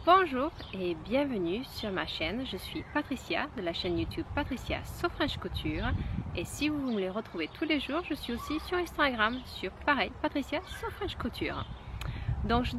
Bonjour et bienvenue sur ma chaîne, je suis Patricia de la chaîne YouTube Patricia So French Couture et si vous voulez retrouver tous les jours, je suis aussi sur Instagram sur pareil Patricia So French Couture. Donc tout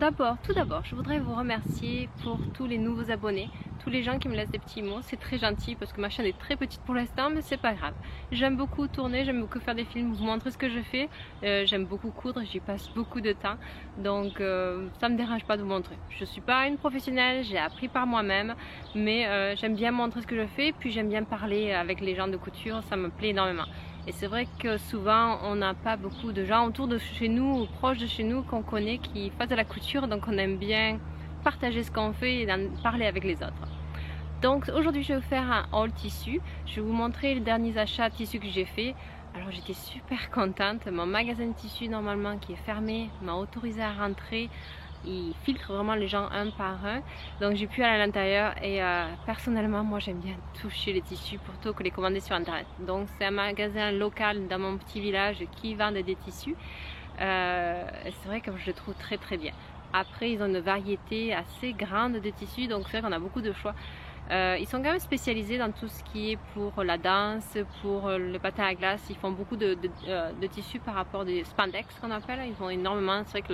d'abord, je voudrais vous remercier pour tous les nouveaux abonnés, tous les gens qui me laissent des petits mots, c'est très gentil parce que ma chaîne est très petite pour l'instant mais c'est pas grave. J'aime beaucoup tourner, j'aime beaucoup faire des films, vous montrer ce que je fais, j'aime beaucoup coudre, j'y passe beaucoup de temps donc ça me dérange pas de vous montrer. Je suis pas une professionnelle, j'ai appris par moi-même mais j'aime bien montrer ce que je fais puis j'aime bien parler avec les gens de couture, ça me plaît énormément. Et c'est vrai que souvent on n'a pas beaucoup de gens autour de chez nous ou proches de chez nous qu'on connaît qui fassent de la couture, donc on aime bien partager ce qu'on fait et en parler avec les autres. Donc aujourd'hui je vais vous faire un haul tissu, je vais vous montrer les derniers achats de tissus que j'ai fait. Alors j'étais super contente, mon magasin de tissus normalement qui est fermé m'a autorisé à rentrer. Il filtre vraiment les gens un par un, donc j'ai pu aller à l'intérieur et personnellement moi j'aime bien toucher les tissus plutôt que les commander sur internet. Donc c'est un magasin local dans mon petit village qui vend des tissus. C'est vrai que je le trouve très bien. Après ils ont une variété assez grande de tissus, donc c'est vrai qu'on a beaucoup de choix. Ils sont quand même spécialisés dans tout ce qui est pour la danse, pour le patin à glace. Ils font beaucoup de tissus par rapport des spandex qu'on appelle. Ils ont énormément, c'est vrai que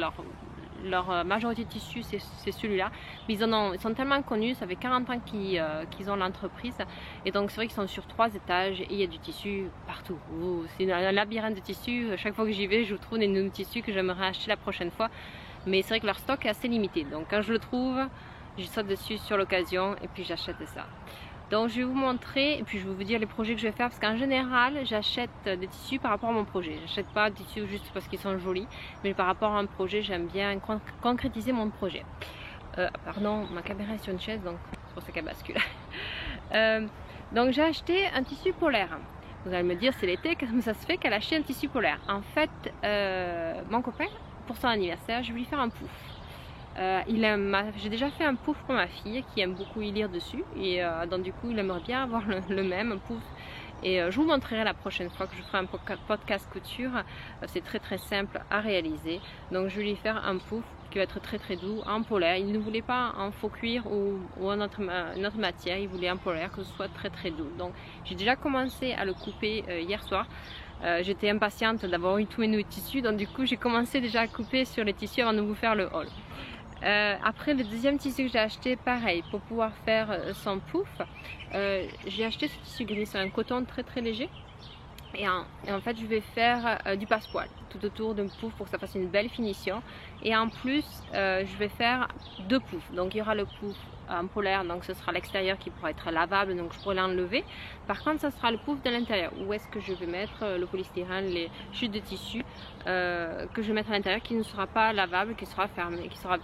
leur majorité de tissus c'est celui-là, mais ils sont tellement connus, ça fait 40 ans qu'ils ont l'entreprise et donc c'est vrai qu'ils sont sur 3 étages et il y a du tissu partout. C'est un labyrinthe de tissus, chaque fois que j'y vais je trouve des nouveaux tissus que j'aimerais acheter la prochaine fois, mais c'est vrai que leur stock est assez limité, donc quand je le trouve je saute dessus sur l'occasion et puis j'achète ça. Donc je vais vous montrer et puis je vais vous dire les projets que je vais faire parce qu'en général j'achète des tissus par rapport à mon projet. J'achète pas des tissus juste parce qu'ils sont jolis, mais par rapport à un projet j'aime bien concrétiser mon projet. Pardon, ma caméra est sur une chaise donc c'est pour ça qu'elle bascule. Donc j'ai acheté un tissu polaire. Vous allez me dire c'est l'été, comment ça se fait qu'elle a acheté un tissu polaire? En fait mon copain pour son anniversaire je vais lui faire un pouf. J'ai déjà fait un pouf pour ma fille qui aime beaucoup y lire dessus et donc du coup il aimerait bien avoir le même pouf et je vous montrerai la prochaine fois que je ferai un podcast couture. C'est très simple à réaliser, donc je vais lui faire un pouf qui va être très doux en polaire. Il ne voulait pas en faux cuir ou en une autre matière, il voulait en polaire, que ce soit très doux. Donc j'ai déjà commencé à le couper hier soir. J'étais impatiente d'avoir eu tous mes nouveaux tissus, donc du coup j'ai commencé déjà à couper sur les tissus avant de vous faire le haul. Après le deuxième tissu que j'ai acheté, pareil, pour pouvoir faire son pouf, j'ai acheté ce tissu gris, c'est un coton très léger et en fait je vais faire du passepoil tout autour d'un pouf pour que ça fasse une belle finition et en plus je vais faire 2 poufs, donc il y aura le pouf en polaire, donc ce sera l'extérieur qui pourra être lavable, donc je pourrai l'enlever. Par contre ça sera le pouf de l'intérieur où est-ce que je vais mettre le polystyrène, les chutes de tissu que je vais mettre à l'intérieur qui ne sera pas lavable, qui sera fermé, qui sera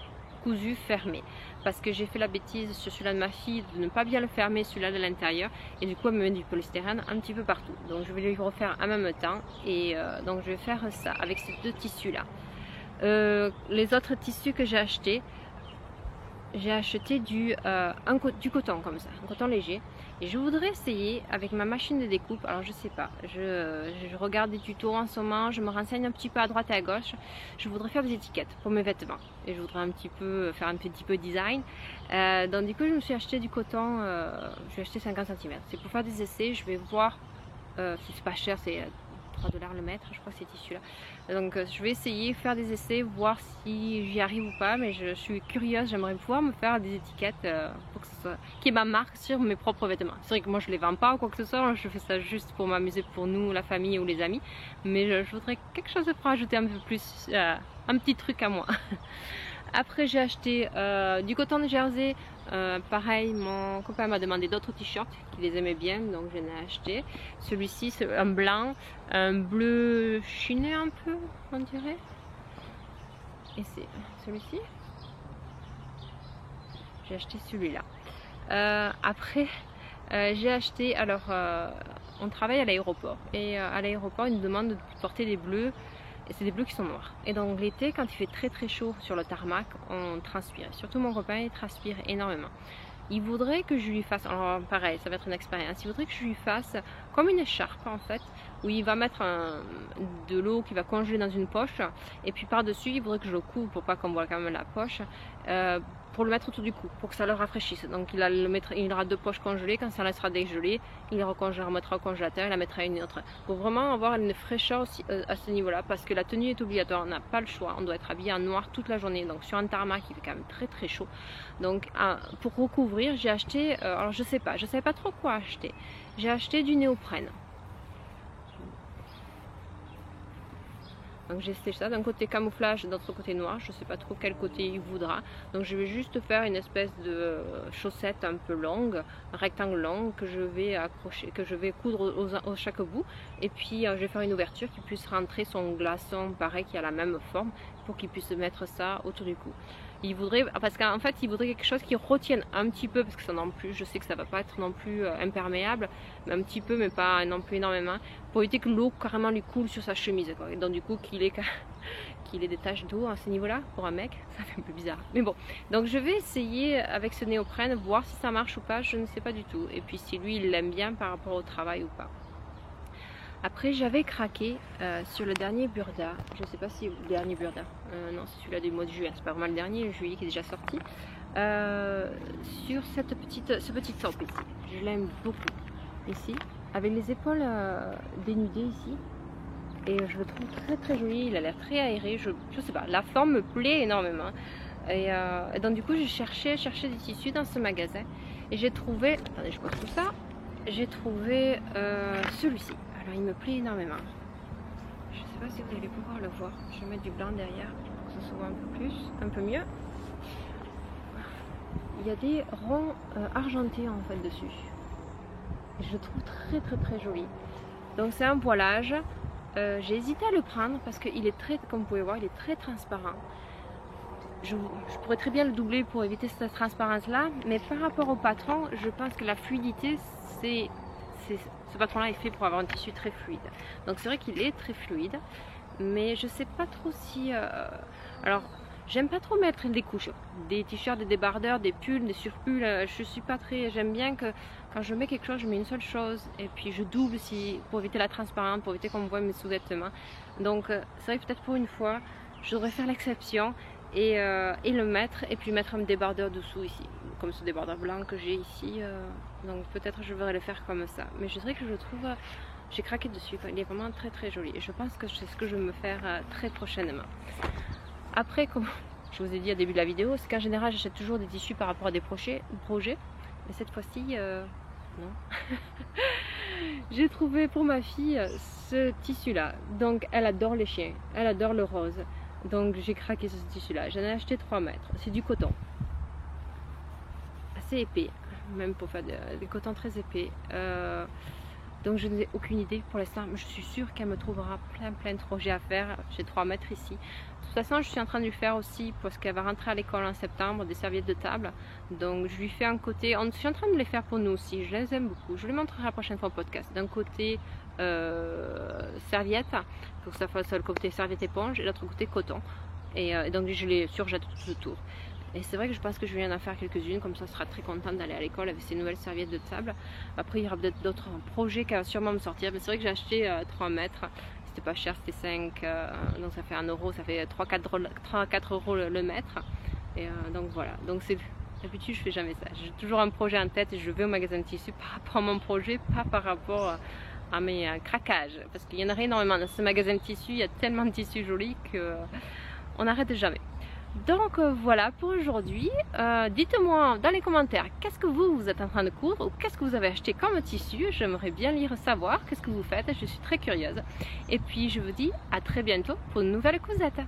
cousu fermé, parce que j'ai fait la bêtise sur celui-là de ma fille de ne pas bien le fermer, celui-là de l'intérieur, et du coup elle me met du polystyrène un petit peu partout, donc je vais lui refaire en même temps et donc je vais faire ça avec ces 2 tissus là. Les autres tissus que j'ai acheté du coton comme ça, un coton léger, et je voudrais essayer avec ma machine de découpe. Alors je sais pas, je regarde des tutos en ce moment, je me renseigne un petit peu à droite et à gauche. Je voudrais faire des étiquettes pour mes vêtements et je voudrais faire un petit peu design. Donc du coup je me suis acheté du coton, j'ai acheté 50 cm, c'est pour faire des essais. Je vais voir si c'est pas cher, c'est 3 $ le mètre, je crois que c'est tissu là. Donc je vais essayer faire des essais, voir si j'y arrive ou pas, mais je suis curieuse, j'aimerais pouvoir me faire des étiquettes pour que ce soit qui est ma marque sur mes propres vêtements. C'est vrai que moi je les vends pas ou quoi que ce soit, je fais ça juste pour m'amuser, pour nous, la famille ou les amis, mais je voudrais quelque chose pour ajouter un peu plus, un petit truc à moi. Après j'ai acheté du coton de Jersey, pareil mon copain m'a demandé d'autres t-shirts qu'il les aimait bien, donc j'en ai acheté. Celui-ci c'est un blanc, un bleu chiné un peu on dirait, et c'est celui-ci, j'ai acheté celui-là. Après j'ai acheté, alors on travaille à l'aéroport et à l'aéroport ils nous demandent de porter des bleus. Et c'est des bleus qui sont noirs. Et donc l'été, quand il fait très chaud sur le tarmac, on transpire. Et surtout mon copain, il transpire énormément. Il voudrait que je lui fasse, alors pareil, ça va être une expérience, il voudrait que je lui fasse comme une écharpe en fait, où il va mettre de l'eau qui va congeler dans une poche, et puis par dessus il voudrait que je le couvre pour pas qu'on voit quand même la poche, pour le mettre autour du cou, pour que ça le rafraîchisse. Donc il aura 2 poches congelées, quand ça laissera dégeler, il le remettra au congélateur, il la mettra une autre. Pour vraiment avoir une fraîcheur aussi à ce niveau-là, parce que la tenue est obligatoire, on n'a pas le choix, on doit être habillé en noir toute la journée, donc sur un tarmac il fait quand même très très chaud. Donc pour recouvrir, j'ai acheté, alors je savais pas trop quoi acheter, j'ai acheté du néoprène. Donc j'ai acheté ça d'un côté camouflage, de l'autre côté noir, je ne sais pas trop quel côté il voudra. Donc je vais juste faire une espèce de chaussette un peu longue, un rectangle long que je vais accrocher, que je vais coudre au chaque bout. Et puis je vais faire une ouverture qui puisse rentrer son glaçon pareil qui a la même forme pour qu'il puisse mettre ça autour du cou. Il voudrait, parce qu'en fait il voudrait quelque chose qui retienne un petit peu, parce que ça non plus, je sais que ça va pas être non plus imperméable, mais un petit peu, mais pas non plus énormément, pour éviter que l'eau carrément lui coule sur sa chemise, quoi. Et donc du coup qu'il ait des taches d'eau à ce niveau-là, pour un mec, ça fait un peu bizarre. Mais bon, donc je vais essayer avec ce néoprène, voir si ça marche ou pas, je ne sais pas du tout. Et puis si lui il l'aime bien par rapport au travail ou pas. Après j'avais craqué sur le dernier Burda, je ne sais pas si le dernier Burda, non c'est celui-là du mois de juillet, c'est pas vraiment le dernier, le juillet qui est déjà sorti, sur ce petit top ici, je l'aime beaucoup, ici, avec les épaules dénudées ici, et je le trouve très très joli, il a l'air très aéré, je sais pas, la forme me plaît énormément, et donc du coup j'ai cherché des tissus dans ce magasin, et j'ai trouvé, attendez je vous trouve ça, j'ai trouvé celui-ci. Alors il me plaît énormément. Je ne sais pas si vous allez pouvoir le voir. Je vais mettre du blanc derrière pour que ça se voit un peu mieux. Il y a des ronds argentés en fait dessus. Et je le trouve très très très joli. Donc c'est un voilage. J'ai hésité à le prendre parce qu'il est très, comme vous pouvez voir, il est très transparent. Je pourrais très bien le doubler pour éviter cette transparence là, mais par rapport au patron, je pense que la fluidité ce patron là est fait pour avoir un tissu très fluide, donc c'est vrai qu'il est très fluide, mais je sais pas trop si alors j'aime pas trop mettre des couches, des t-shirts, des débardeurs, des pulls, des surpulls, je suis pas très, j'aime bien que quand je mets quelque chose je mets une seule chose et puis je double pour éviter la transparence, pour éviter qu'on me voit mes sous-vêtements. Donc c'est vrai que peut-être pour une fois je devrais faire l'exception et le mettre, et puis mettre un débardeur dessous ici, comme ce débardeur blanc que j'ai ici, donc peut-être je devrais le faire comme ça, mais je dirais que je le trouve, j'ai craqué dessus, il est vraiment très très joli, et je pense que c'est ce que je vais me faire très prochainement. Après, comme je vous ai dit au début de la vidéo, c'est qu'en général j'achète toujours des tissus par rapport à des projets, mais cette fois-ci non. J'ai trouvé pour ma fille ce tissu là, donc elle adore les chiens, elle adore le rose. Donc j'ai craqué sur ce tissu là, j'en ai acheté 3 mètres, c'est du coton assez épais, même pour faire des cotons très épais, donc je n'ai aucune idée pour l'instant, mais je suis sûre qu'elle me trouvera plein de projets à faire. J'ai 3 mètres ici. De toute façon je suis en train de lui faire aussi, parce qu'elle va rentrer à l'école en septembre, des serviettes de table, donc je lui fais un côté, je suis en train de les faire pour nous aussi, je les aime beaucoup, je les montrerai la prochaine fois au podcast. D'un côté serviette, pour que ça fasse le côté serviette éponge, et l'autre côté coton, et donc je les surjette tout autour. Et c'est vrai que je pense que je vais en faire quelques-unes, comme ça elle sera très contente d'aller à l'école avec ces nouvelles serviettes de table. Après il y aura peut-être d'autres projets qui vont sûrement me sortir, mais c'est vrai que j'ai acheté 3 mètres, c'était pas cher, c'était 5, donc ça fait 1 euro, ça fait 3-4 euros le mètre, et donc voilà, donc c'est d'habitude je fais jamais ça, j'ai toujours un projet en tête et je vais au magasin de tissus par rapport à mon projet, pas par rapport à mes craquages, parce qu'il y en a énormément dans ce magasin de tissus, il y a tellement de tissus jolis qu'on n'arrête jamais. Donc voilà pour aujourd'hui, dites-moi dans les commentaires qu'est-ce que vous êtes en train de coudre, ou qu'est-ce que vous avez acheté comme tissu, j'aimerais bien lire savoir qu'est-ce que vous faites, je suis très curieuse. Et puis je vous dis à très bientôt pour une nouvelle cousette.